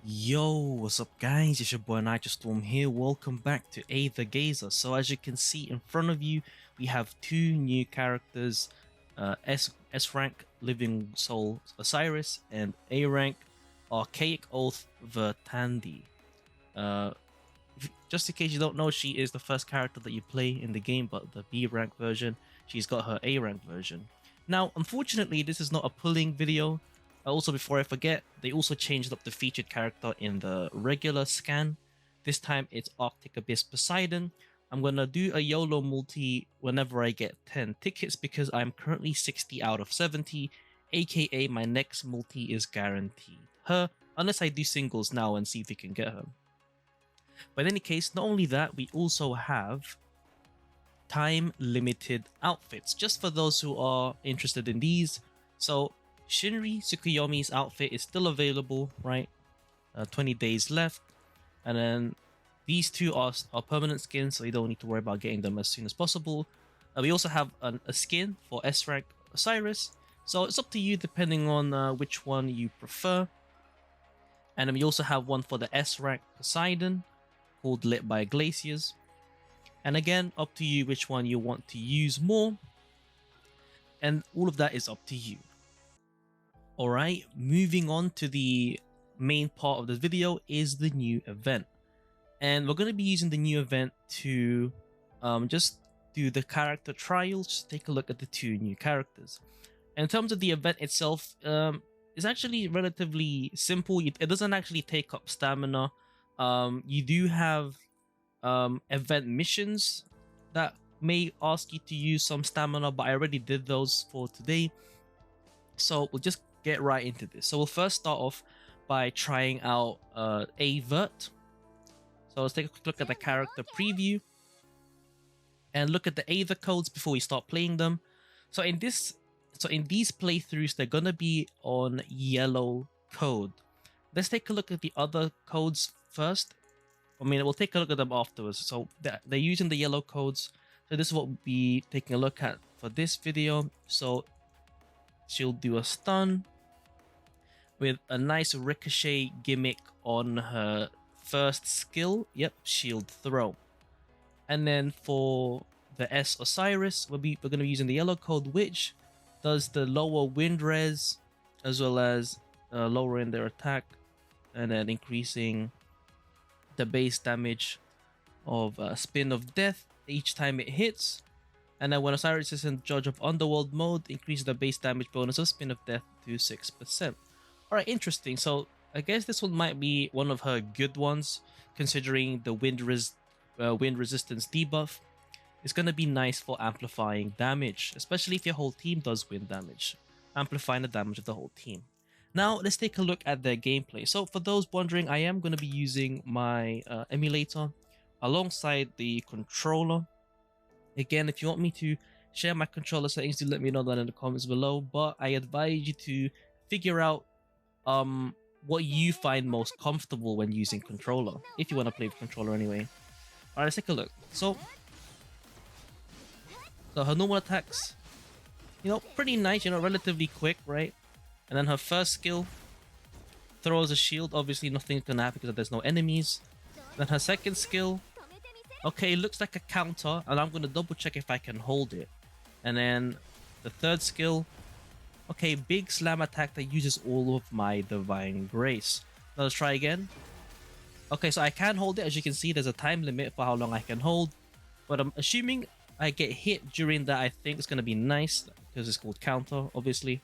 Yo, what's up guys, it's your boy Nitrostorm here, welcome back to Aether Gazer. So as you can see in front of you, we have two new characters, S rank Living Soul Osiris and A rank Archaic Oath Verthandi. Just in case you don't know, she is the first character that you play in the game, but the B rank version, she's got her A rank version. Now, unfortunately, this is not a pulling video. Also, before I forget, they also changed up the featured character in the regular scan. This time it's Arctic Abyss Poseidon. I'm gonna do a YOLO multi whenever I get 10 tickets because I'm currently 60 out of 70, aka my next multi is guaranteed her, unless I do singles now and see if we can get her. But in any case, not only that, we also have time limited outfits, just for those who are interested in these. So Shinri Tsukuyomi's outfit is still available, right? 20 days left. And then these two are permanent skins, so you don't need to worry about getting them as soon as possible. We also have a skin for S rank Osiris, so it's up to you depending on which one you prefer. And then we also have one for the S rank Poseidon called Lit by Glaciers. And again, up to you which one you want to use more. And all of that is up to you. Alright, moving on to the main part of this video is the new event. And we're going to be using the new event to just do the character trials, just take a look at the two new characters. And in terms of the event itself, it's actually relatively simple. It doesn't actually take up stamina. You do have event missions that may ask you to use some stamina, but I already did those for today. So we'll just get right into this. So we'll first start off by trying out a Vert. So let's take a quick look at the character preview and look at the Aether Codes before we start playing them. So in these playthroughs, they're gonna be on yellow code. Let's take a look at the other codes first. I mean, we'll take a look at them afterwards. So they're using the yellow codes. So this is what we'll be taking a look at for this video. So she'll do a stun with a nice ricochet gimmick on her first skill. Yep, shield throw. And then for the S Osiris, we're going to be using the yellow code, which does the lower wind res as well as lowering their attack and then increasing the base damage of Spin of Death each time it hits. And then when Osiris is in Judge of Underworld mode, increase the base damage bonus of Spin of Death to 6%. Alright, interesting. So I guess this one might be one of her good ones, considering the wind resistance debuff. It's going to be nice for amplifying damage, especially if your whole team does wind damage, amplifying the damage of the whole team. Now, let's take a look at their gameplay. So for those wondering, I am going to be using my emulator alongside the controller. Again, if you want me to share my controller settings, do let me know that in the comments below. But I advise you to figure out what you find most comfortable when using controller, if you want to play with controller anyway. Alright, let's take a look. So her normal attacks, pretty nice, relatively quick, right? And then her first skill throws a shield. Obviously nothing's gonna happen because there's no enemies. Then her second skill, okay, it looks like a counter, and I'm gonna double check if I can hold it. And then the third skill, okay, big slam attack that uses all of my divine grace. Now let's try again. Okay, so I can hold it. As you can see, there's a time limit for how long I can hold, but I'm assuming I get hit during that. I think it's gonna be nice because it's called counter, obviously.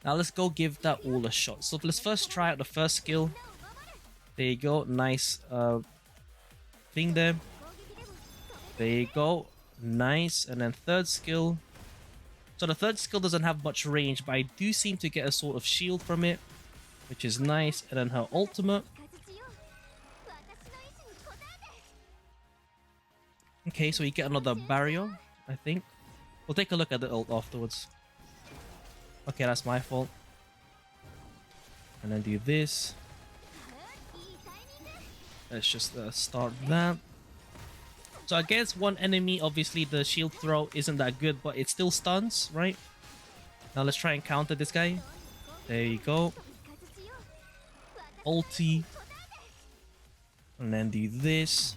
Now let's go give that all a shot. So let's first try out the first skill. There you go, nice thing there. There you go, nice. And then third skill. So the third skill doesn't have much range, but I do seem to get a sort of shield from it, which is nice. And then her ultimate. Okay, so you get another barrier, I think. We'll take a look at the ult afterwards. Okay, that's my fault. And then do this. Let's just start that. So against one enemy, obviously the shield throw isn't that good, but it still stuns, right? Now let's try and counter this guy. There you go. ulti, and then do this,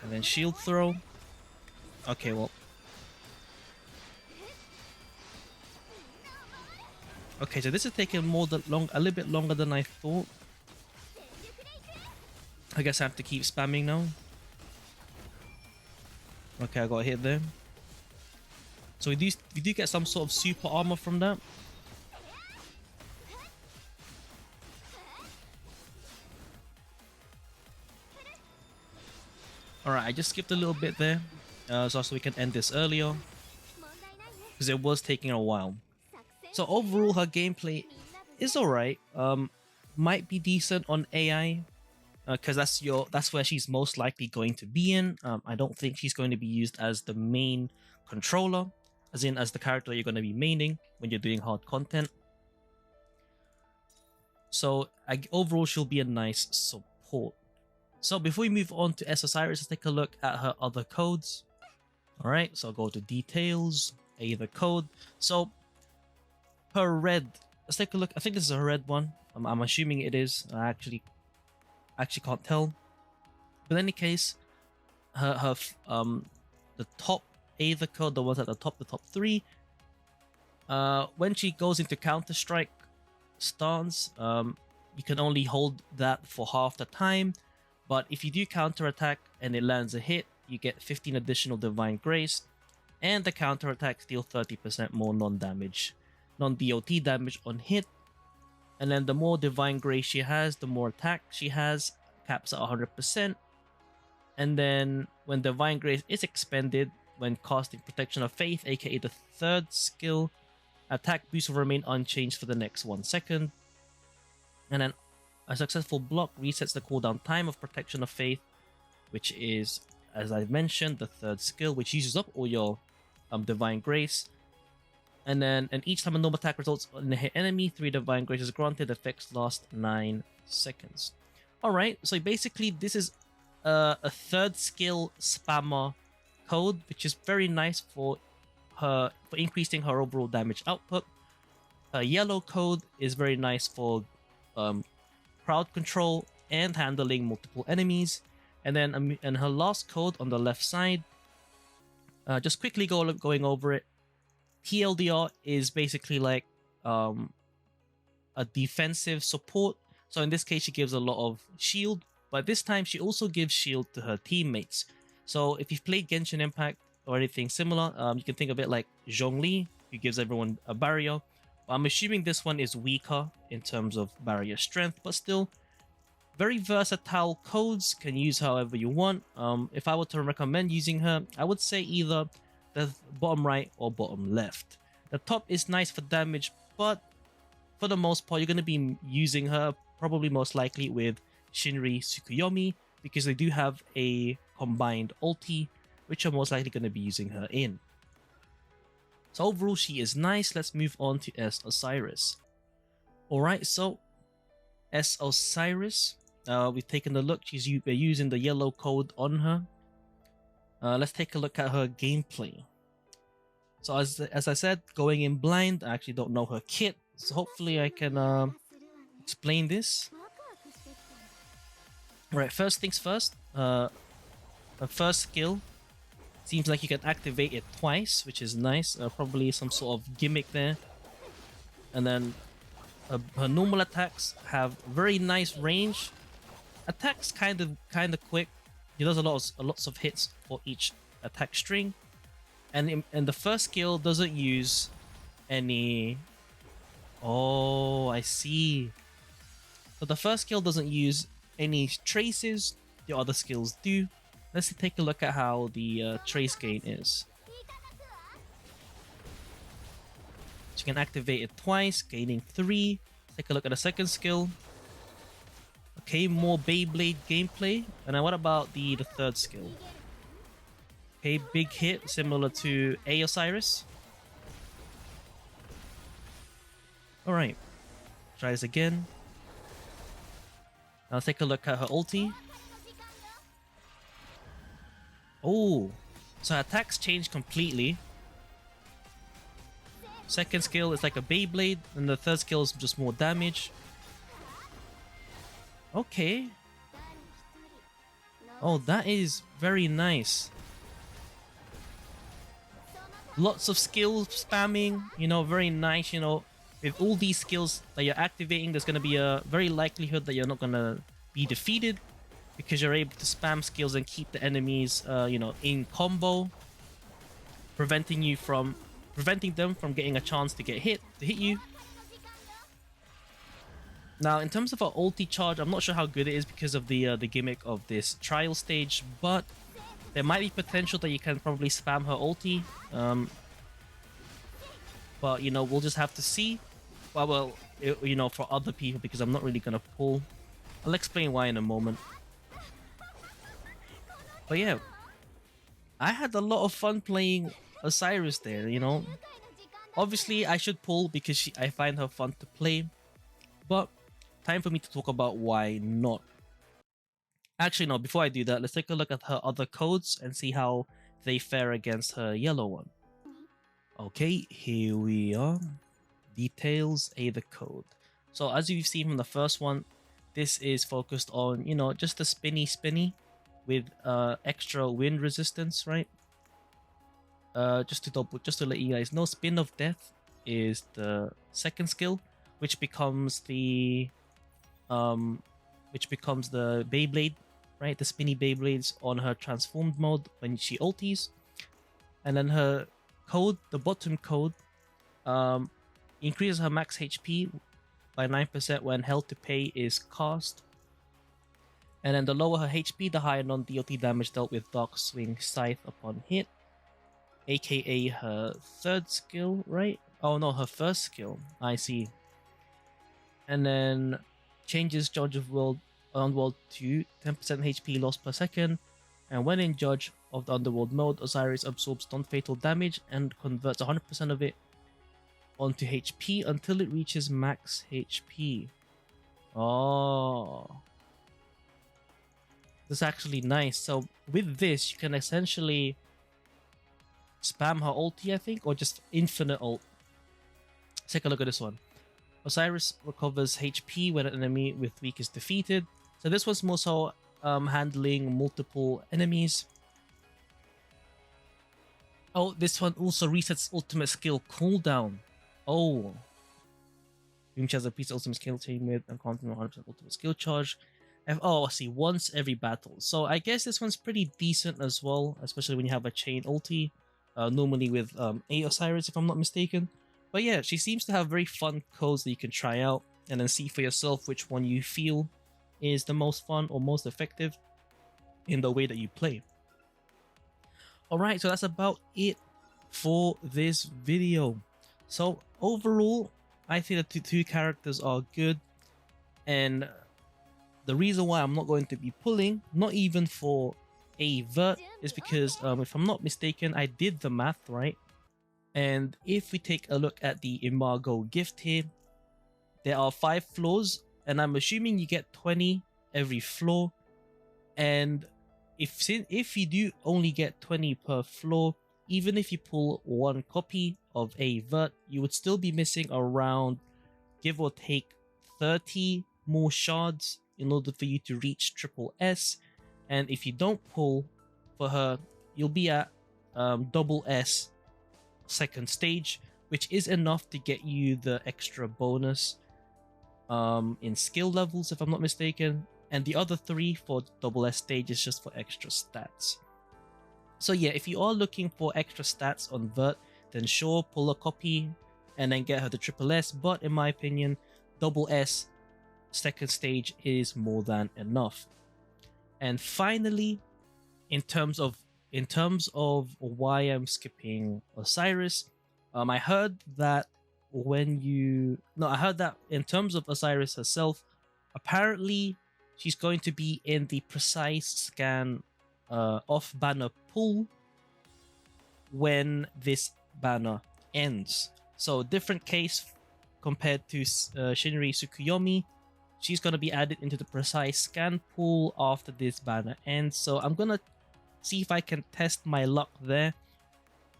and then shield throw. Okay, well. Okay, so this is taking a little bit longer than I thought. I guess I have to keep spamming now. Okay, I got a hit there. So we do get some sort of super armor from that. Alright, I just skipped a little bit there. So we can end this earlier. Because it was taking a while. So overall, her gameplay is alright. Might be decent on AI. Because that's where she's most likely going to be in. I don't think she's going to be used as the main controller. As in, as the character you're going to be maining when you're doing hard content. So overall, she'll be a nice support. So before we move on to Osiris, let's take a look at her other codes. Alright, so I'll go to details, Aether Code. So her red, let's take a look. I think this is a red one. I'm assuming it is. I actually can't tell. But in any case, the top Aether Code, the ones at the top 3, when she goes into Counter-Strike stance, you can only hold that for half the time. But if you do counter-attack and it lands a hit, you get 15 additional Divine Grace, and the counter-attacks deal 30% more non-DOT damage on hit. And then the more Divine Grace she has, the more attack she has, caps at 100%. And then when Divine Grace is expended, when casting Protection of Faith, aka the third skill, attack boost will remain unchanged for the next 1 second. And then a successful block resets the cooldown time of Protection of Faith, which is, as I mentioned, the third skill, which uses up all your Divine Grace. And each time a normal attack results in a hit enemy, 3 Divine Grace is granted. Effects last 9 seconds. Alright, so basically this is a third skill spammer code, which is very nice for increasing her overall damage output. Her yellow code is very nice for crowd control and handling multiple enemies. And then and her last code on the left side, just quickly going over it. TLDR is basically like a defensive support. So in this case, she gives a lot of shield, but this time she also gives shield to her teammates. So if you've played Genshin Impact or anything similar, you can think of it like Zhongli, who gives everyone a barrier. But I'm assuming this one is weaker in terms of barrier strength, but still very versatile codes, can use however you want. If I were to recommend using her, I would say either the bottom right or bottom left. The top is nice for damage, but for the most part, you're going to be using her probably most likely with Shinri Tsukuyomi, because they do have a combined ulti, which you're most likely going to be using her in. So overall, she is nice. Let's move on to Osiris. Alright, so Osiris, we've taken a look. We're using the yellow code on her. Let's take a look at her gameplay. So as I said, going in blind, I actually don't know her kit. So hopefully I can explain this. Alright, first things first. Her first skill seems like you can activate it twice, which is nice. Probably some sort of gimmick there. And then her normal attacks have very nice range. Attacks kind of quick. He does lots of hits for each attack string, and the first skill doesn't use any. Oh, I see. So the first skill doesn't use any traces. The other skills do. Let's take a look at how the trace gain is. So you can activate it twice, gaining 3. Take a look at the second skill. Okay, more Beyblade gameplay. And then what about the third skill? Okay, big hit, similar to Osiris. Alright, try this again. Now take a look at her ulti. Oh, so her attacks change completely. Second skill is like a Beyblade, and the third skill is just more damage. Okay. Oh, that is very nice. Lots of skill spamming, you know, very nice, you know. With all these skills that you're activating, there's going to be a very likelihood that you're not going to be defeated because you're able to spam skills and keep the enemies, you know, in combo, preventing them from getting a chance to hit you. Now, in terms of our ulti charge, I'm not sure how good it is because of the gimmick of this trial stage, but there might be potential that you can probably spam her ulti. But, you know, we'll just have to see. Well, you know, for other people, because I'm not really going to pull. I'll explain why in a moment. But yeah, I had a lot of fun playing Osiris there, you know. Obviously, I should pull because I find her fun to play. But time for me to talk about why not. Actually, no, before I do that, let's take a look at her other codes and see how they fare against her yellow one. Okay, here we are. Details Aether Code. So as you've seen from the first one, this is focused on, you know, just the spinny with extra wind resistance, right? Just to let you guys know, Spin of Death is the second skill, which becomes the Beyblade, right? The spinny Beyblades on her transformed mode when she ultis. And then her code, the bottom code, increases her max HP by 9% when Hell to Pay is cast. And then the lower her HP, the higher non-DOT damage dealt with Dark Swing Scythe upon hit. AKA her third skill, right? Oh no, her first skill. I see. And then changes Judge of World Underworld to 10% HP loss per second. And when in Judge of the Underworld mode, Osiris absorbs non-fatal damage and converts 100% of it onto HP until it reaches max HP. Oh. That's actually nice. So with this, you can essentially spam her ulti, I think, or just infinite ult. Let's take a look at this one. Osiris recovers HP when an enemy with weak is defeated. So this was more so handling multiple enemies. Oh, this one also resets ultimate skill cooldown. Oh. Which has a piece of ultimate skill chain with and constant 100% ultimate skill charge. Oh, I see. Once every battle. So I guess this one's pretty decent as well, especially when you have a chain ulti. Normally with a Osiris, if I'm not mistaken. But yeah, she seems to have very fun codes that you can try out and then see for yourself which one you feel is the most fun or most effective in the way that you play. Alright, so that's about it for this video. So overall, I think the two characters are good, and the reason why I'm not going to be pulling, not even for a Vert, is because if I'm not mistaken, I did the math right. And if we take a look at the Imago gift here, there are 5 floors, and I'm assuming you get 20 every floor. And if you do only get 20 per floor, even if you pull one copy of a Vert, you would still be missing around, give or take, 30 more shards in order for you to reach triple S. And if you don't pull for her, you'll be at double S second stage, which is enough to get you the extra bonus in skill levels, if I'm not mistaken. And the other 3 for double S stage is just for extra stats. So yeah, if you are looking for extra stats on Vert, then sure, pull a copy and then get her the triple S. But in my opinion, double S second stage is more than enough. And finally, in terms of why I'm skipping Osiris, I heard that in terms of Osiris herself, apparently she's going to be in the precise scan off banner pull when this banner ends. So different case compared to Shinri Tsukuyomi. She's going to be added into the precise scan pool after this banner ends. So I'm going to see if I can test my luck there.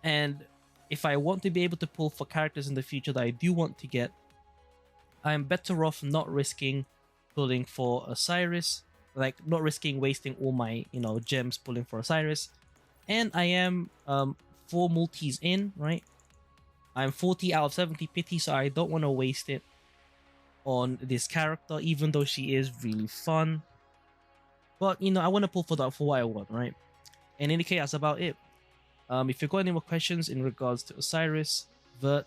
And if I want to be able to pull for characters in the future that I do want to get, I'm better off not risking pulling for Osiris, like not risking wasting all my, you know, gems pulling for Osiris. And I am 4 multis in, right? I'm 40 out of 70 pity, so I don't want to waste it on this character, even though she is really fun. But, you know, I want to pull for what I want, right? In any case, that's about it. If you've got any more questions in regards to Osiris, Vert,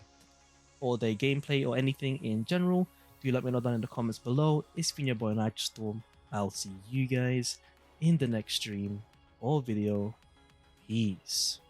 or their gameplay or anything in general, do let me know down in the comments below. It's been your boy Nitrostorm. I'll see you guys in the next stream or video. Peace.